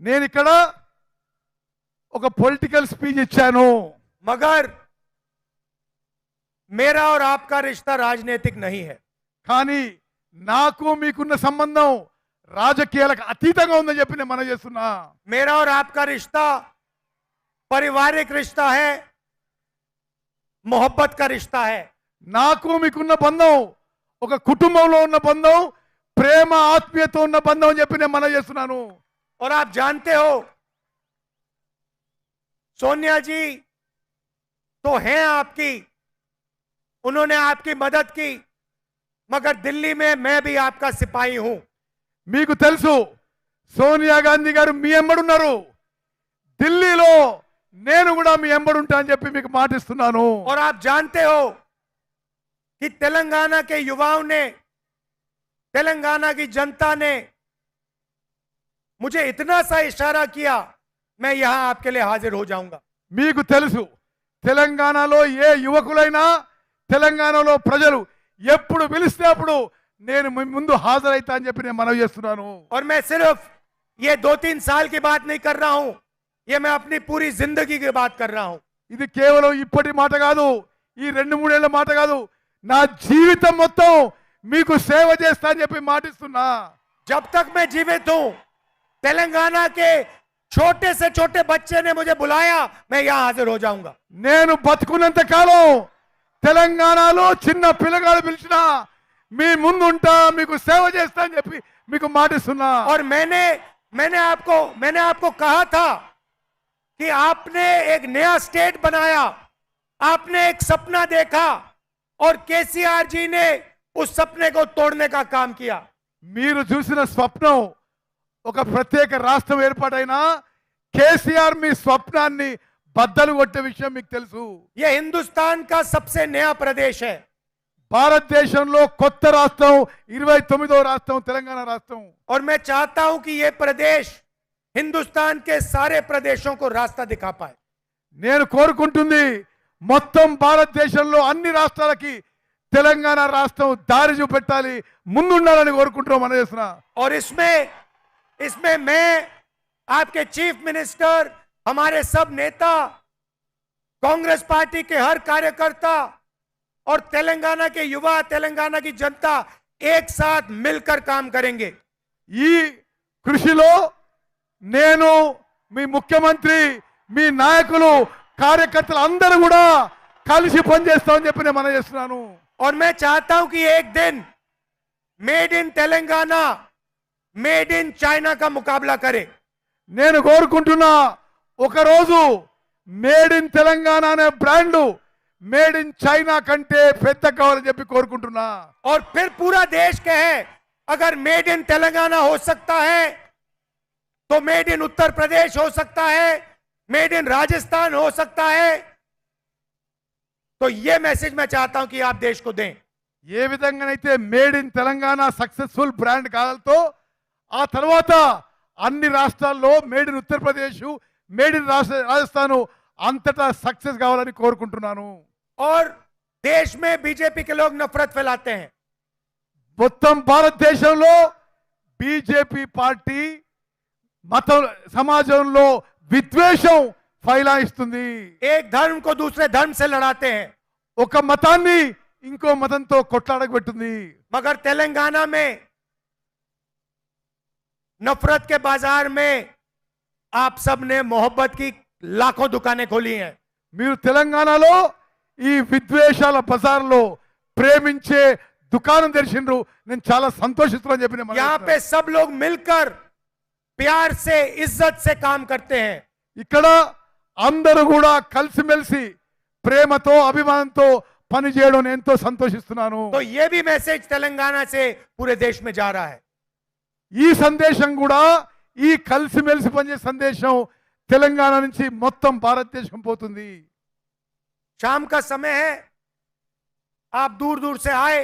నేను ఇక్కడ ఒక పొలిటికల్ స్పీచ్ ఇచ్చాను. मगर मेरा और आपका रिश्ता राजनीतिक नहीं है. కానీ నాకు మీకున్న సంబంధం రాజకీయాలకు అతీతంగా ఉందని చెప్పి నేను మనం చేస్తున్నా. मेरा और आपका रिश्ता पारिवारिक रिश्ता है, मोहब्बत का रिश्ता है. నాకు మీకున్న బంధం ఒక కుటుంబంలో ఉన్న బంధం, ప్రేమ ఆత్మీయత ఉన్న బంధం అని చెప్పి నేను మనం చేస్తున్నాను. और आप जानते हो सोनिया जी तो हैं आपकी, उन्होंने आपकी मदद की, मगर दिल्ली में मैं भी आपका सिपाही हूं. మీకు తెలుసు సోనియా గాంధీ గారు మీ ఎంబడున్నారు, ఢిల్లీలో నేను కూడా మీ ఎంబడుంటా అని చెప్పి మీకు మాటిస్తున్నాను. और आप जानते हो कि तेलंगाना के युवाओं ने, तेलंगाना की जनता ने मुझे इतना सा इशारा किया, मैं यहां आपके लिए हाजिर हो जाऊंगा. మీకు తెలుసు తెలంగాణలో ఏ యువకులైనా, తెలంగాణలో ప్రజలు ఎప్పుడు పిలిస్తే అప్పుడు నేను మీ ముందు హాజరైతా అని చెప్పి నేను మనవి చేస్తున్నాను. और मैं सिर्फ ये 2-3 साल की बात नहीं कर रहा हूं, ये मैं अपनी पूरी जिंदगी की बात कर रहा हूं. ఇది కేవలం ఇప్పటి మాట కాదు, ఈ 2-3 ఏళ్ల మాట కాదు, నా జీవితం మొత్తం మీకు సేవ చేస్తా అని చెప్పి మాటిస్తున్నా. जब तक मैं जीवित हूं, तेलंगाना के छोटे से छोटे बच्चे ने मुझे बुलाया, मैं यहां हाजिर हो जाऊंगा. నేను బతుకున్నంత కాలం తెలంగాణలో చిన్న పిల్లగాడు పిలిచినా మీ ముందు ఉంటా, మీకు సేవ చేస్తా అని చెప్పి మీకు మాటిస్తున్నా. और मैंने आपको कहा था कि आपने एक नया स्टेट बनाया, आपने एक सपना देखा और केसीआर जी ने उस सपने को तोड़ने का काम किया. మీరు చూసిన స్వప్నం ఒక ప్రత్యేక రాష్ట్రం ఏర్పాటైనా కేసీఆర్ మీ స్వప్నాన్ని బద్దలు కొట్టే విషయం మీకు తెలుసు. यह हिंदुस्तान का सबसे नया प्रदेश है. భారతదేశంలో కొత్త రాష్ట్రం 29వ రాష్ట్రం తెలంగాణ రాష్ట్రం. और मैं चाहता हूं कि यह प्रदेश हिंदुस्तान के सारे प्रदेशों को रास्ता दिखा पाए. నేను కోరుకుంటుంది మొత్తం భారతదేశంలో అన్ని రాష్ట్రాలకి తెలంగాణ రాష్ట్రం దారి చూపెట్టాలి, ముందుండాలని కోరుకుంటున్నాం మన చేస్తున్న. और इसमें मैं, आपके चीफ मिनिस्टर, हमारे सब नेता, कांग्रेस पार्टी के हर कार्यकर्ता और तेलंगाना के युवा, तेलंगाना की जनता एक साथ मिलकर काम करेंगे. ఈ కృషిలో నేను, మీ ముఖ్యమంత్రి, మీ నాయకులు, కార్యకర్తలు అందరూ కూడా కలిసి పనిచేస్తామని చెప్పి నేను మనం చేస్తున్నాను. और मैं चाहता हूं कि एक दिन made in Telangana, made in China का मुकाबला करे. నేను కోరుకుంటున్నా ఒకరోజు మేడ్ ఇన్ తెలంగాణ అనే బ్రాండ్ మేడ్ ఇన్ చైనా కంటే పెద్ద కావాలని చెప్పి కోరుకుంటున్నా. और फिर पूरा देश कहे अगर मेड इन तेलंगाना हो सकता है तो मेड इन उत्तर प्रदेश हो सकता है, मेड इन राजस्थान हो सकता है. तो यह मैसेज मैं चाहता हूं कि आप देश को दें. ఏ విధంగానైతే made in Telangana successful brand కావాలతో ఆ తర్వాత అన్ని రాష్ట్రాల్లో made in Uttar Pradesh, made in Rajasthan అంతటా సక్సెస్ కావాలని కోరుకుంటున్నాను. और देश में बीजेपी के लोग नफरत फैलाते हैं. మొత్తం భారతదేశంలో బీజేపీ పార్టీ మతం సమాజంలో విద్వేషం ఫైలాయిస్తుంది. एक धर्म को दूसरे धर्म से लड़ाते हैं. ఒక మతాన్ని ఇంకో మతంతో కొట్లాడబెట్టింది. मगर तेलंगाना में नफरत के बाजार में आप सब ने मोहब्बत की लाखों दुकानें खोली हैं. మీరు తెలంగాణలో ఈ విద్వేషాల బజార్లో ప్రేమించే దుకాణం తెరిచిండ్రు. నేను చాలా సంతోషిస్తున్నాను చెప్పి నేను यहाँ पे सब लोग मिलकर प्यार से, इज्जत से काम करते हैं. ఇక్కడ అందరూ కూడా కలిసిమెలిసి ప్రేమతో అభిమానంతో పని చేయడం నేను ఎంతో సంతోషిస్తున్నాను. तो ये भी मैसेज तेलंगाना से पूरे देश में जा रहा है. ఈ సందేశం కూడా, ఈ కలిసిమెలిసి పనిచేసే సందేశం తెలంగాణ నుంచి మొత్తం భారతదేశం పోతుంది. शाम का समय है, आप दूर दूर से आए,